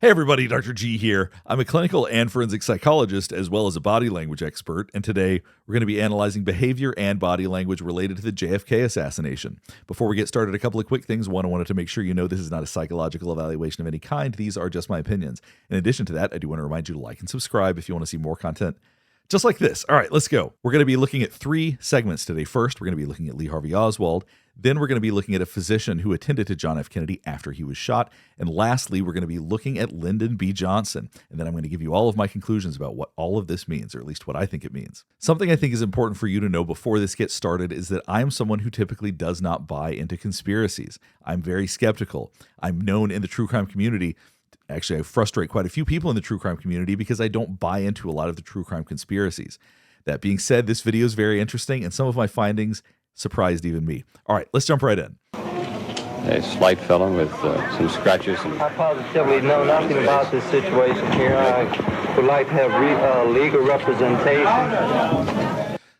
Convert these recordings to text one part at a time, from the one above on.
Hey everybody, Dr. G here. I'm a clinical and forensic psychologist as well as a body language expert, and today we're going to be analyzing behavior and body language related to the JFK assassination. Before we get started, a couple of quick things. One, I wanted to make sure you know this is not a psychological evaluation of any kind. These are just my opinions. In addition to that, I do want to remind you to like and subscribe if you want to see more content just like this. All right, let's go. We're going to be looking at three segments today. First, we're going to be looking at Lee Harvey Oswald. Then we're going to be looking at a physician who attended to John F. Kennedy after he was shot. And lastly, we're going to be looking at Lyndon B. Johnson. And then I'm going to give you all of my conclusions about what all of this means, or at least what I think it means. Something I think is important for you to know before this gets started is that I'm someone who typically does not buy into conspiracies. I'm very skeptical. I'm known in the true crime community. Actually, I frustrate quite a few people in the true crime community because I don't buy into a lot of the true crime conspiracies. That being said, this video is very interesting, and some of my findings surprised even me. All right, let's jump right in. A slight fellow with some scratches. I positively know nothing about this situation here. I would like to have legal representation.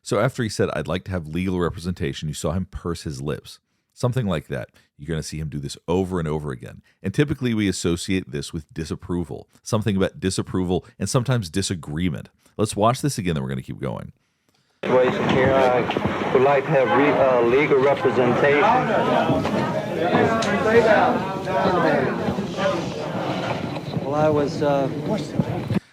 So after he said, I'd like to have legal representation, you saw him purse his lips. Something like that. You're going to see him do this over and over again. And typically we associate this with disapproval. Something about disapproval and sometimes disagreement. Let's watch this again, then we're going to keep going. Situation here. I would like to have legal representation. Well, I was...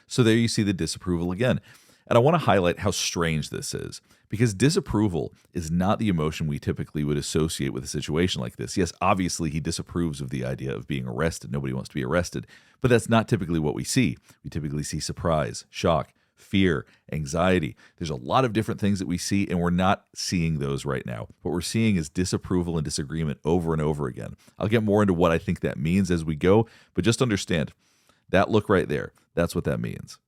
So there you see the disapproval again. And I want to highlight how strange this is, because disapproval is not the emotion we typically would associate with a situation like this. Yes, obviously he disapproves of the idea of being arrested. Nobody wants to be arrested, but that's not typically what we see. We typically see surprise, shock, fear, anxiety. There's a lot of different things that we see, and we're not seeing those right now. What we're seeing is disapproval and disagreement over and over again. I'll get more into what I think that means as we go, but just understand that look right there. That's what that means.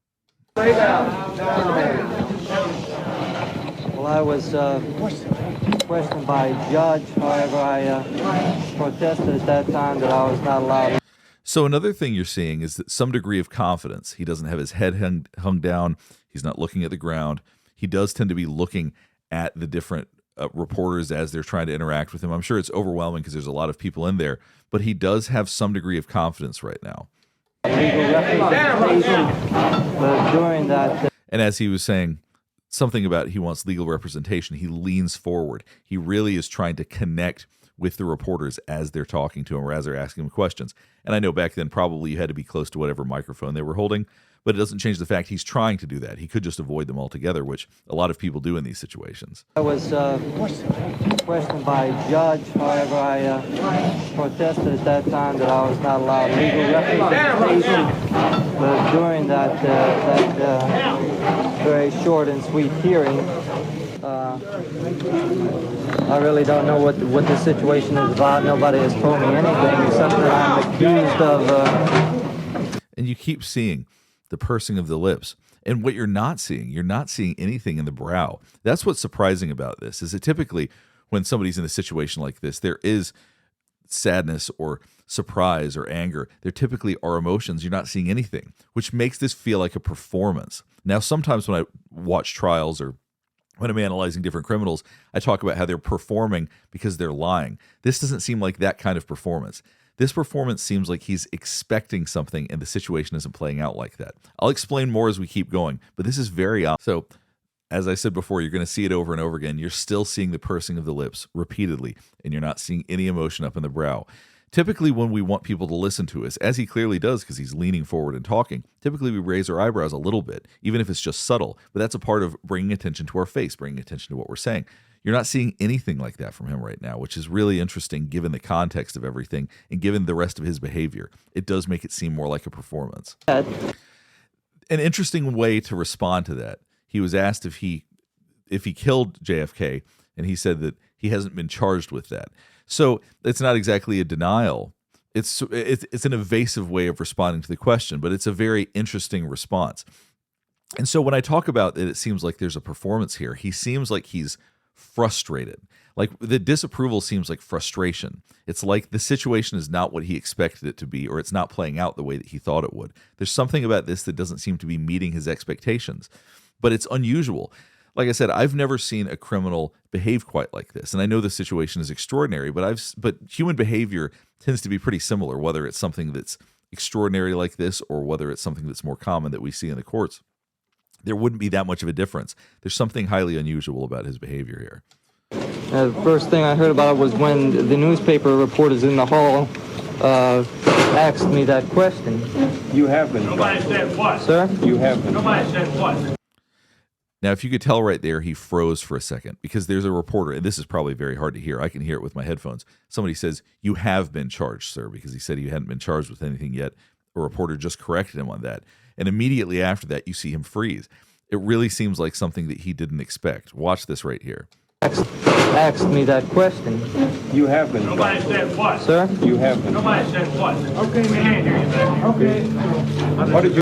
Well, I was questioned by a judge. However, I protested at that time that I was not allowed. So another thing you're seeing is that some degree of confidence. He doesn't have his head hung down. He's not looking at the ground. He does tend to be looking at the different reporters as they're trying to interact with him. I'm sure it's overwhelming because there's a lot of people in there, but he does have some degree of confidence right now. Legal representation, but during that... And as he was saying something about he wants legal representation, he leans forward. He really is trying to connect with the reporters as they're talking to him or as they're asking him questions. And I know back then probably you had to be close to whatever microphone they were holding, but it doesn't change the fact he's trying to do that. He could just avoid them altogether, which a lot of people do in these situations. I was questioned by a judge. However, I protested at that time that I was not allowed legal representation. But during that very short and sweet hearing, I really don't know what the situation is about. Nobody has told me anything except that I'm accused of... And you keep seeing the pursing of the lips. And what you're not seeing anything in the brow. That's what's surprising about this, is that typically when somebody's in a situation like this, there is sadness or surprise or anger. There typically are emotions. You're not seeing anything, which makes this feel like a performance. Now, sometimes when I watch trials or when I'm analyzing different criminals, I talk about how they're performing because they're lying. This doesn't seem like that kind of performance. This performance seems like he's expecting something and the situation isn't playing out like that. I'll explain more as we keep going, but this is very obvious. So, as I said before, you're going to see it over and over again. You're still seeing the pursing of the lips repeatedly, and you're not seeing any emotion up in the brow. Typically, when we want people to listen to us, as he clearly does because he's leaning forward and talking, typically we raise our eyebrows a little bit, even if it's just subtle. But that's a part of bringing attention to our face, bringing attention to what we're saying. You're not seeing anything like that from him right now, which is really interesting given the context of everything and given the rest of his behavior. It does make it seem more like a performance. An interesting way to respond to that. He was asked if he killed JFK, and he said that he hasn't been charged with that. So it's not exactly a denial. It's an evasive way of responding to the question, but it's a very interesting response. And so when I talk about that, it seems like there's a performance here. He seems like he's frustrated. Like the disapproval seems like frustration. It's like the situation is not what he expected it to be, or it's not playing out the way that he thought it would. There's something about this that doesn't seem to be meeting his expectations, but it's unusual. Like I said, I've never seen a criminal behave quite like this. And I know the situation is extraordinary, but human behavior tends to be pretty similar, whether it's something that's extraordinary like this or whether it's something that's more common that we see in the courts, there wouldn't be that much of a difference. There's something highly unusual about his behavior here. The first thing I heard about it was when the newspaper reporters in the hall asked me that question. You have been. Nobody said what? Sir? You have been. Nobody said what? Now, if you could tell right there, he froze for a second because there's a reporter, and this is probably very hard to hear. I can hear it with my headphones. Somebody says, "You have been charged, sir," because he said he hadn't been charged with anything yet. A reporter just corrected him on that. And immediately after that, you see him freeze. It really seems like something that he didn't expect. Watch this right here. Asked me that question. You have been. Nobody said what? Sir? You have been. Nobody said what? Okay, we can't hear you back. Okay. What did you?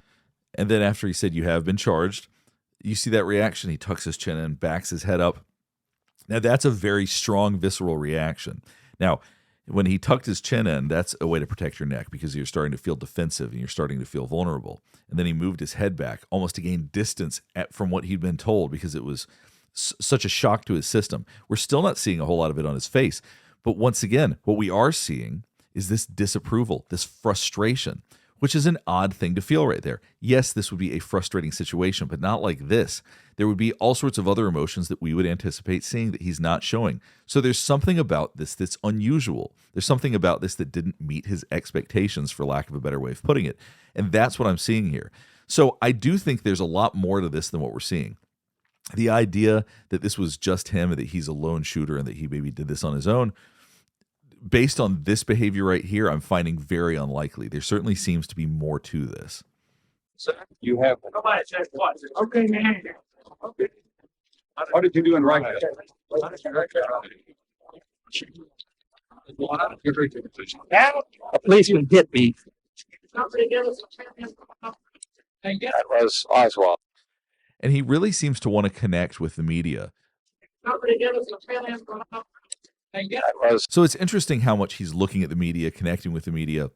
And then after he said, "You have been charged," you see that reaction. He tucks his chin in, backs his head up. Now, that's a very strong, visceral reaction. Now, when he tucked his chin in, that's a way to protect your neck because you're starting to feel defensive and you're starting to feel vulnerable. And then he moved his head back almost to gain distance from what he'd been told because it was such a shock to his system. We're still not seeing a whole lot of it on his face. But once again, what we are seeing is this disapproval, this frustration, which is an odd thing to feel right there. Yes, this would be a frustrating situation, but not like this. There would be all sorts of other emotions that we would anticipate seeing that he's not showing. So there's something about this that's unusual. There's something about this that didn't meet his expectations, for lack of a better way of putting it. And that's what I'm seeing here. So I do think there's a lot more to this than what we're seeing. The idea that this was just him and that he's a lone shooter and that he maybe did this on his own, based on this behavior right here, I'm finding very unlikely. There certainly seems to be more to this. Sir, you have been. Nobody said what? Okay, we can't hear you. Okay. What did you do in Rikers? A policeman hit me. Somebody give us a chance. That was Oswald. And he really seems to want to connect with the media. Somebody give us a chance. That was So it's interesting how much he's looking at the media, connecting with the media.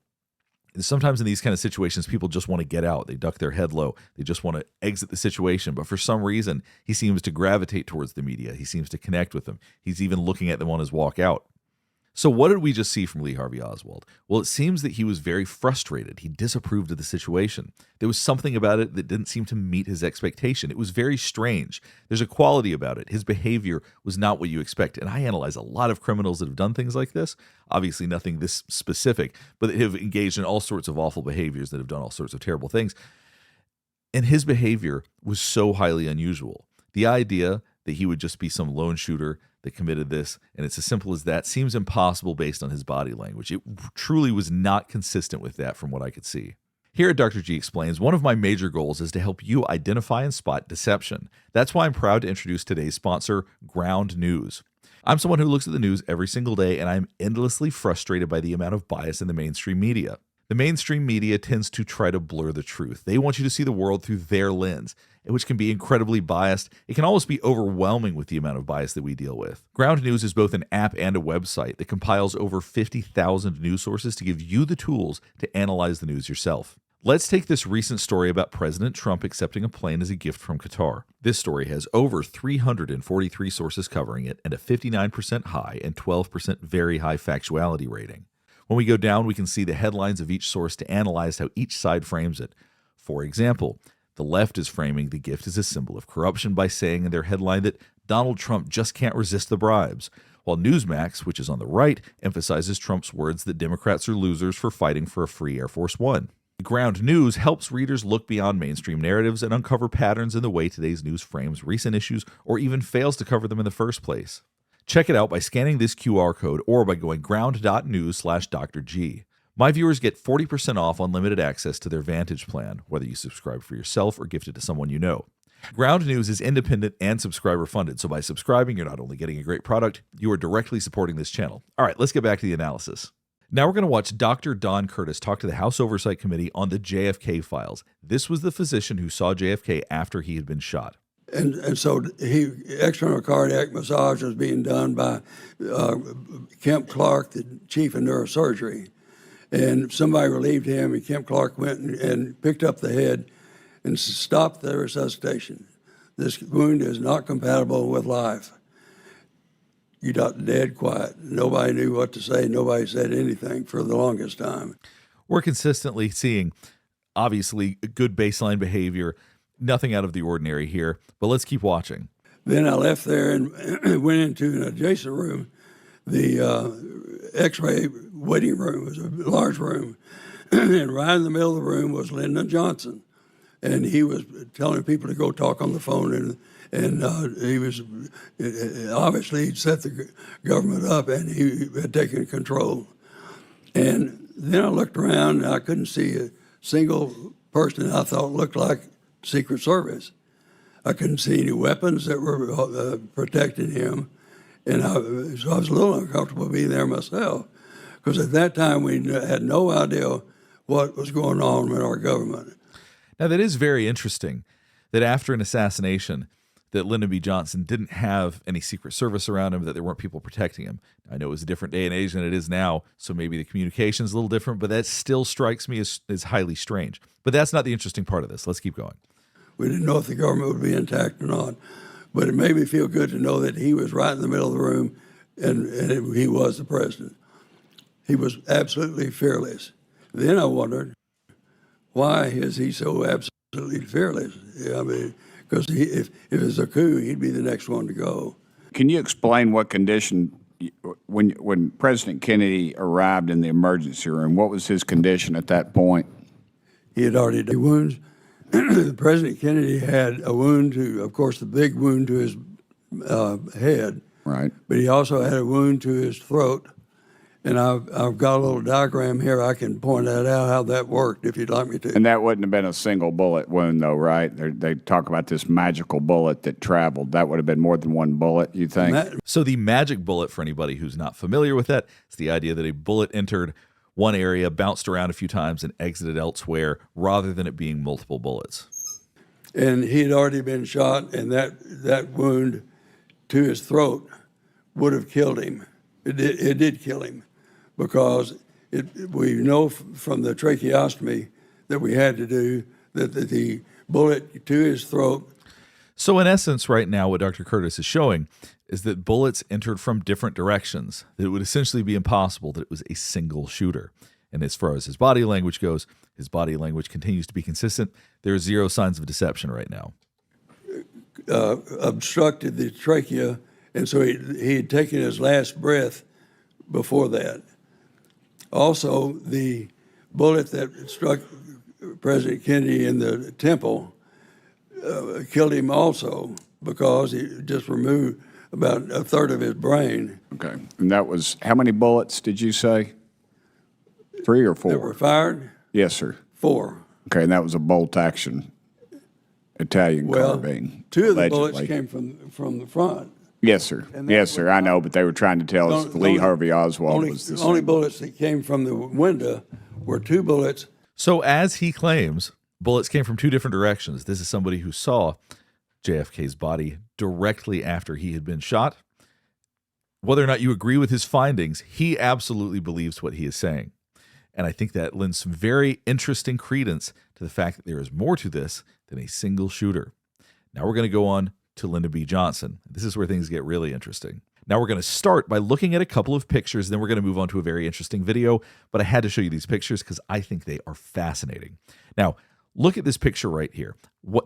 Sometimes in these kind of situations, people just want to get out. They duck their head low. They just want to exit the situation. But for some reason, he seems to gravitate towards the media. He seems to connect with them. He's even looking at them on his walk out. So what did we just see from Lee Harvey Oswald? Well, it seems that he was very frustrated. He disapproved of the situation. There was something about it that didn't seem to meet his expectation. It was very strange. There's a quality about it. His behavior was not what you expect. And I analyze a lot of criminals that have done things like this. Obviously nothing this specific, but that have engaged in all sorts of awful behaviors, that have done all sorts of terrible things. And his behavior was so highly unusual. The idea that he would just be some lone shooter that committed this, and it's as simple as that, seems impossible based on his body language. It truly was not consistent with that from what I could see. Here at Dr. G Explains, one of my major goals is to help you identify and spot deception. That's why I'm proud to introduce today's sponsor, Ground News. I'm someone who looks at the news every single day, and I'm endlessly frustrated by the amount of bias in the mainstream media. The mainstream media tends to try to blur the truth. They want you to see the world through their lens, which can be incredibly biased. It can almost be overwhelming with the amount of bias that we deal with. Ground News is both an app and a website that compiles over 50,000 news sources to give you the tools to analyze the news yourself. Let's take this recent story about President Trump accepting a plane as a gift from Qatar. This story has over 343 sources covering it and a 59% high and 12% very high factuality rating. When we go down, we can see the headlines of each source to analyze how each side frames it. For example, the left is framing the gift as a symbol of corruption by saying in their headline that Donald Trump just can't resist the bribes, while Newsmax, which is on the right, emphasizes Trump's words that Democrats are losers for fighting for a free Air Force One. Ground News helps readers look beyond mainstream narratives and uncover patterns in the way today's news frames recent issues or even fails to cover them in the first place. Check it out by scanning this QR code or by going ground.news/Dr. G. My viewers get 40% off unlimited access to their Vantage plan, whether you subscribe for yourself or gift it to someone you know. Ground News is independent and subscriber funded, so by subscribing, you're not only getting a great product, you are directly supporting this channel. All right, let's get back to the analysis. Now we're going to watch Dr. Don Curtis talk to the House Oversight Committee on the JFK files. This was the physician who saw JFK after he had been shot. And so external cardiac massage was being done by Kemp Clark, the chief of neurosurgery. And somebody relieved him, and Kemp Clark went and picked up the head and stopped the resuscitation. This wound is not compatible with life. You got dead quiet. Nobody knew what to say. Nobody said anything for the longest time. We're consistently seeing, obviously, good baseline behavior, nothing out of the ordinary here, but let's keep watching. Then I left there and went into an adjacent room. The X-ray waiting room was a large room, and right in the middle of the room was Lyndon Johnson, and he was telling people to go talk on the phone, and he was obviously he'd set the government up, and he had taken control. And then I looked around, and I couldn't see a single person I thought looked like Secret Service. I couldn't see any weapons that were protecting him, and so I was a little uncomfortable being there myself, because at that time we had no idea what was going on in our government. Now, that is very interesting that after an assassination, that Lyndon B. Johnson didn't have any Secret Service around him, that there weren't people protecting him. I know it was a different day and age than it is now, so maybe the communication is a little different, but that still strikes me as highly strange. But that's not the interesting part of this. Let's keep going. We didn't know if the government would be intact or not, but it made me feel good to know that he was right in the middle of the room, and he was the president. He was absolutely fearless. Then I wondered, why is he so absolutely fearless? I mean, because if it's a coup, he'd be the next one to go. Can you explain what condition, when President Kennedy arrived in the emergency room, what was his condition at that point? He had already had wounds. President Kennedy had a wound to, of course, the big wound to his head. Right. But he also had a wound to his throat. And I've got a little diagram here. I can point that out, how that worked, if you'd like me to. And that wouldn't have been a single bullet wound, though, right? They talk about this magical bullet that traveled. That would have been more than one bullet, you think? So the magic bullet, for anybody who's not familiar with that, it's the idea that a bullet entered one area, bounced around a few times, and exited elsewhere, rather than it being multiple bullets. And he had already been shot, and that wound to his throat would have killed him. It did kill him, because we know from the tracheostomy that we had to do that the bullet to his throat. So in essence, right now, what Dr. Curtis is showing is that bullets entered from different directions, that it would essentially be impossible that it was a single shooter. And as far as his body language goes, his body language continues to be consistent. There are zero signs of deception right now. Obstructed the trachea, and so he had taken his last breath before that. Also, the bullet that struck President Kennedy in the temple killed him also, because he just removed about a third of his brain. Okay. And that was, how many bullets did you say? 3 or 4? That were fired? Yes, sir. 4. Okay, and that was a bolt-action Italian carbine. 2 of the allegedly. bullets came from the front. Yes, sir. Yes, sir. I know, but they were trying to tell us Lee Harvey Oswald was the The only same. bullets that came from the window were 2 bullets. So as he claims, bullets came from 2 different directions. This is somebody who saw JFK's body directly after he had been shot. Whether or not you agree with his findings, he absolutely believes what he is saying. And I think that lends some very interesting credence to the fact that there is more to this than a single shooter. Now we're going to go on to Lyndon B. Johnson. This is where things get really interesting. Now we're going to start by looking at a couple of pictures, then we're going to move on to a very interesting video, but I had to show you these pictures because I think they are fascinating. Now, look at this picture right here.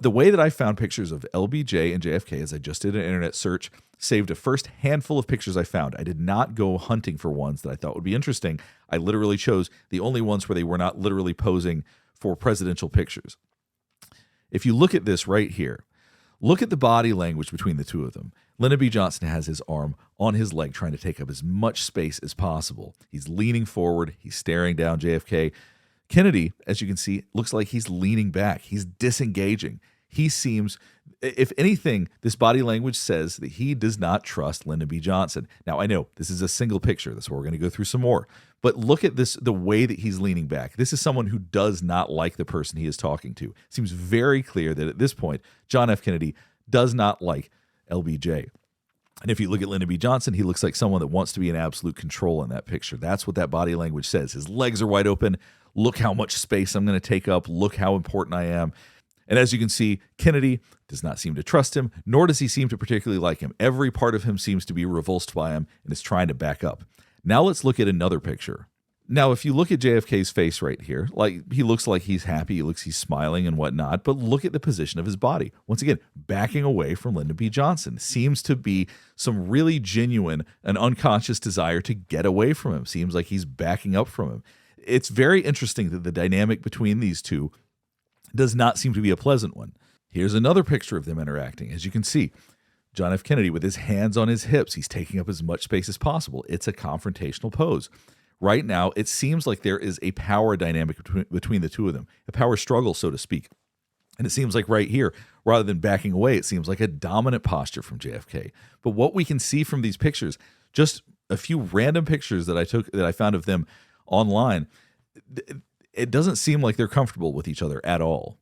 The way that I found pictures of LBJ and JFK is I just did an internet search, saved a first handful of pictures I found. I did not go hunting for ones that I thought would be interesting. I literally chose the only ones where they were not literally posing for presidential pictures. If you look at this right here, look at the body language between the two of them. Lyndon B. Johnson has his arm on his leg trying to take up as much space as possible. He's leaning forward. He's staring down JFK. Kennedy, as you can see, looks like he's leaning back. He's disengaging. He seems, if anything, this body language says that he does not trust Lyndon B. Johnson. Now, I know this is a single picture. That's why we're going to go through some more. But look at this, the way that he's leaning back. This is someone who does not like the person he is talking to. It seems very clear that at this point, John F. Kennedy does not like LBJ. And if you look at Lyndon B. Johnson, he looks like someone that wants to be in absolute control in that picture. That's what that body language says. His legs are wide open. Look how much space I'm going to take up. Look how important I am. And as you can see, Kennedy does not seem to trust him, nor does he seem to particularly like him. Every part of him seems to be revulsed by him and is trying to back up. Now let's look at another picture. Now, if you look at JFK's face right here, like he looks like he's happy, he's smiling and whatnot, but look at the position of his body. Once again, backing away from Lyndon B. Johnson. Seems to be some really genuine and unconscious desire to get away from him. Seems like he's backing up from him. It's very interesting that the dynamic between these two does not seem to be a pleasant one. Here's another picture of them interacting. As you can see, John F. Kennedy with his hands on his hips, he's taking up as much space as possible. It's a confrontational pose. Right now, it seems like there is a power dynamic between the two of them, a power struggle, so to speak. And it seems like right here, rather than backing away, it seems like a dominant posture from JFK. But what we can see from these pictures, just a few random pictures that I found of them online, it doesn't seem like they're comfortable with each other at all.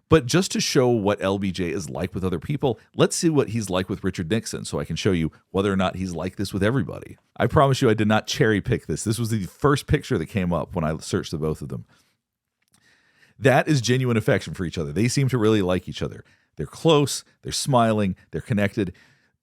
But just to show what LBJ is like with other people, let's see what he's like with Richard Nixon so I can show you whether or not he's like this with everybody. I promise you I did not cherry pick this. This was the first picture that came up when I searched the both of them. That is genuine affection for each other. They seem to really like each other. They're close, they're smiling, they're connected.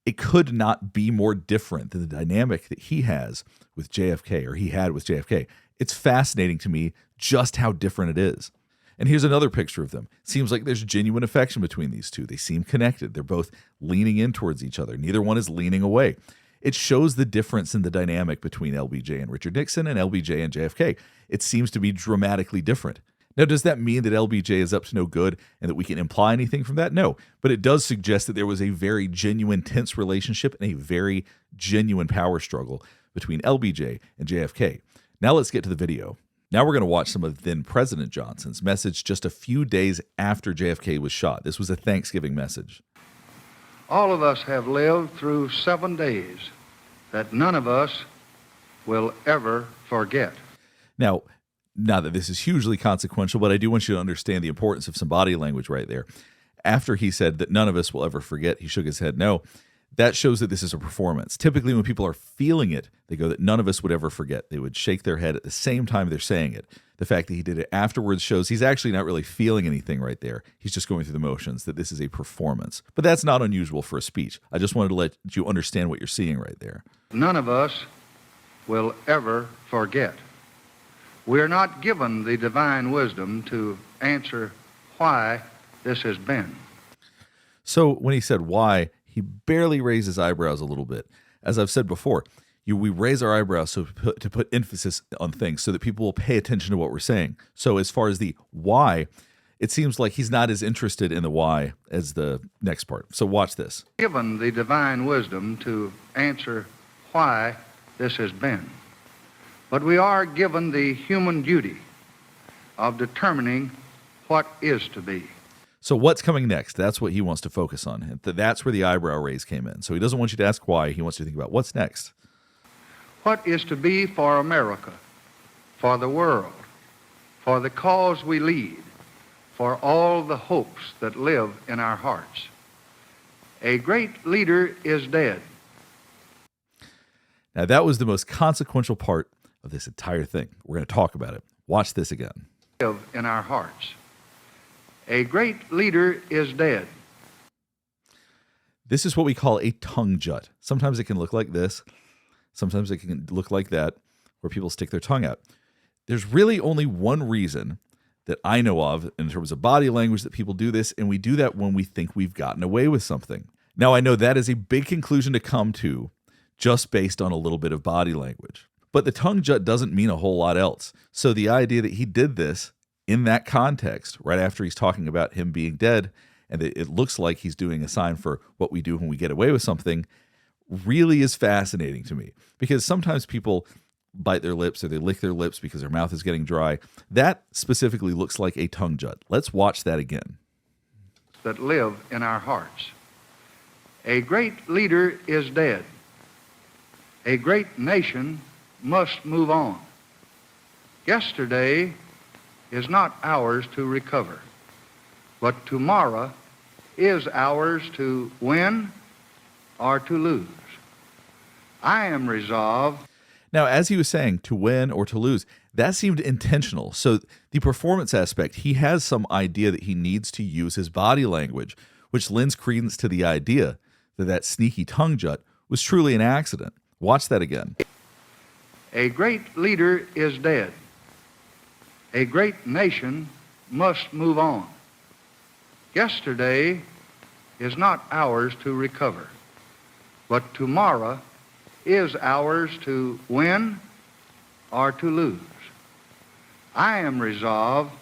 It could not be more different than the dynamic that he has with JFK, or he had with JFK. It's fascinating to me just how different it is. And here's another picture of them. Seems like there's genuine affection between these two. They seem connected. They're both leaning in towards each other. Neither one is leaning away. It shows the difference in the dynamic between LBJ and Richard Nixon and LBJ and JFK. It seems to be dramatically different. Now, does that mean that LBJ is up to no good and that we can imply anything from that? No. But it does suggest that there was a very genuine, tense relationship and a very genuine power struggle between LBJ and JFK. Now let's get to the video. Now we're going to watch some of then President Johnson's message just a few days after JFK was shot. This was a Thanksgiving message. All of us have lived through 7 days that none of us will ever forget. Now, not that this is hugely consequential, but I do want you to understand the importance of some body language right there. After he said that none of us will ever forget, he shook his head no. That shows that this is a performance. Typically, when people are feeling it, they go that none of us would ever forget. They would shake their head at the same time they're saying it. The fact that he did it afterwards shows he's actually not really feeling anything right there. He's just going through the motions, that this is a performance. But that's not unusual for a speech. I just wanted to let you understand what you're seeing right there. None of us will ever forget. We are not given the divine wisdom to answer why this has been. So when he said why, he barely raised his eyebrows a little bit. As I've said before, we raise our eyebrows to put emphasis on things so that people will pay attention to what we're saying. So as far as the why, it seems like he's not as interested in the why as the next part. So watch this. Given the divine wisdom to answer why this has been. But we are given the human duty of determining what is to be. So what's coming next? That's what he wants to focus on. That's where the eyebrow raise came in. So he doesn't want you to ask why. He wants you to think about what's next. What is to be for America, for the world, for the cause we lead, for all the hopes that live in our hearts. A great leader is dead. Now that was the most consequential part of this entire thing. We're going to talk about it. Watch this again. Live in our hearts. A great leader is dead. This is what we call a tongue jut. Sometimes it can look like this. Sometimes it can look like that, where people stick their tongue out. There's really only one reason that I know of in terms of body language that people do this, and we do that when we think we've gotten away with something. Now, I know that is a big conclusion to come to just based on a little bit of body language. But the tongue jut doesn't mean a whole lot else. So the idea that he did this in that context, right after he's talking about him being dead, and it looks like he's doing a sign for what we do when we get away with something, really is fascinating to me. Because sometimes people bite their lips or they lick their lips because their mouth is getting dry. That specifically looks like a tongue jut. Let's watch that again. That live in our hearts. A great leader is dead. A great nation must move on. Yesterday is not ours to recover, but tomorrow is ours to win or to lose. I am resolved. Now, as he was saying, to win or to lose, that seemed intentional. So the performance aspect, he has some idea that he needs to use his body language, which lends credence to the idea that that sneaky tongue jut was truly an accident. Watch that again. A great leader is dead. A great nation must move on. Yesterday is not ours to recover, but tomorrow is ours to win or to lose. I am resolved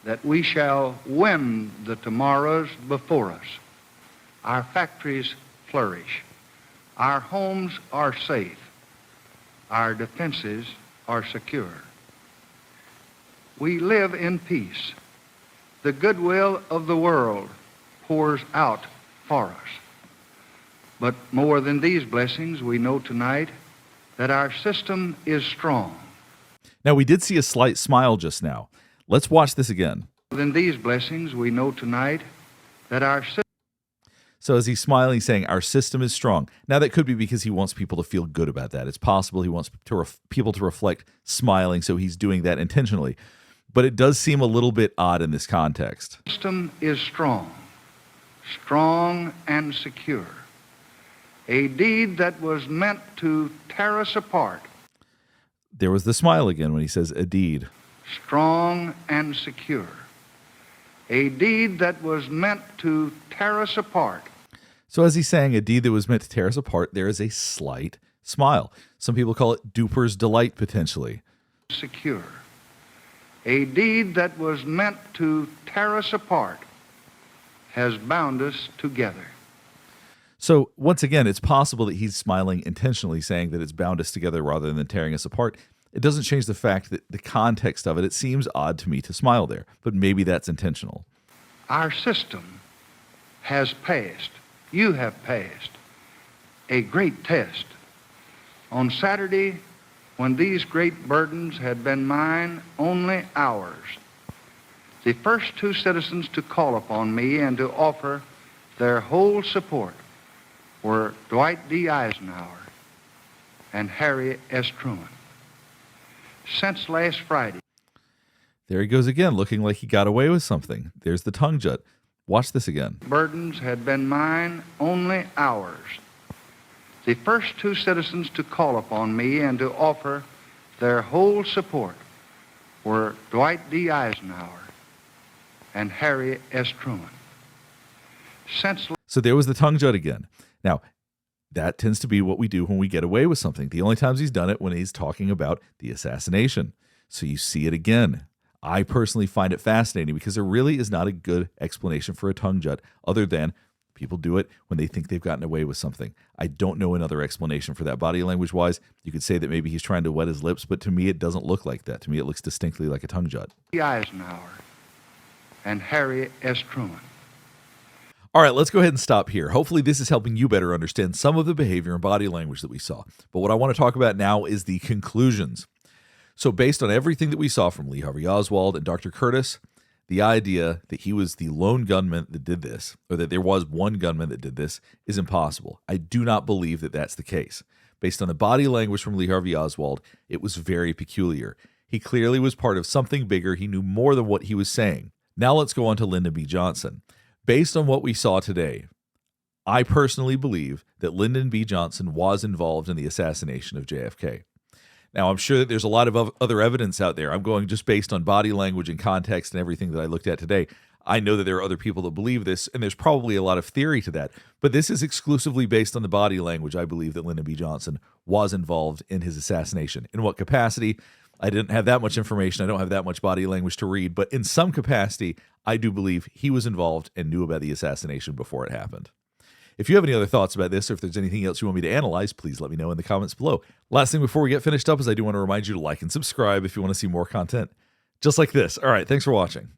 that we shall win the tomorrows before us. Our factories flourish. Our homes are safe. Our defenses are secure. We live in peace. The goodwill of the world pours out for us. But more than these blessings, we know tonight that our system is strong. Now, we did see a slight smile just now. Let's watch this again. More than these blessings, we know tonight that our system. So as he's smiling, saying our system is strong. Now, that could be because he wants people to feel good about that. It's possible he wants people to reflect smiling, so he's doing that intentionally. But it does seem a little bit odd in this context. System is strong, strong and secure. A deed that was meant to tear us apart. There was the smile again when he says a deed. Strong and secure. A deed that was meant to tear us apart. So as he's saying a deed that was meant to tear us apart, there is a slight smile. Some people call it duper's delight, potentially. Secure. A deed that was meant to tear us apart has bound us together. So once again, it's possible that he's smiling intentionally, saying that it's bound us together rather than tearing us apart. It doesn't change the fact that the context of it seems odd to me to smile there, but maybe that's intentional. Our system has passed, you have passed, a great test. On Saturday, when these great burdens had been mine, only ours, the first two citizens to call upon me and to offer their whole support were Dwight D. Eisenhower and Harry S. Truman. Since last Friday. There he goes again, looking like he got away with something. There's the tongue jut. Watch this again. Burdens had been mine, only ours. The first two citizens to call upon me and to offer their whole support were Dwight D. Eisenhower and Harry S. Truman. So there was the tongue jut again. Now, that tends to be what we do when we get away with something. The only times he's done it when he's talking about the assassination. So you see it again. I personally find it fascinating because there really is not a good explanation for a tongue jut other than people do it when they think they've gotten away with something. I don't know another explanation for that body language-wise. You could say that maybe he's trying to wet his lips, but to me it doesn't look like that. To me it looks distinctly like a tongue jut. Eisenhower and Harry S. Truman. All right, let's go ahead and stop here. Hopefully this is helping you better understand some of the behavior and body language that we saw. But what I want to talk about now is the conclusions. So based on everything that we saw from Lee Harvey Oswald and Dr. Curtis, the idea that he was the lone gunman that did this, or that there was one gunman that did this, is impossible. I do not believe that that's the case. Based on the body language from Lee Harvey Oswald, it was very peculiar. He clearly was part of something bigger. He knew more than what he was saying. Now let's go on to Lyndon B. Johnson. Based on what we saw today, I personally believe that Lyndon B. Johnson was involved in the assassination of JFK. Now, I'm sure that there's a lot of other evidence out there. I'm going just based on body language and context and everything that I looked at today. I know that there are other people that believe this, and there's probably a lot of theory to that. But this is exclusively based on the body language. I believe that Lyndon B. Johnson was involved in his assassination. In what capacity? I didn't have that much information. I don't have that much body language to read. But in some capacity, I do believe he was involved and knew about the assassination before it happened. If you have any other thoughts about this, or if there's anything else you want me to analyze, please let me know in the comments below. Last thing before we get finished up is I do want to remind you to like and subscribe if you want to see more content just like this. All right, thanks for watching.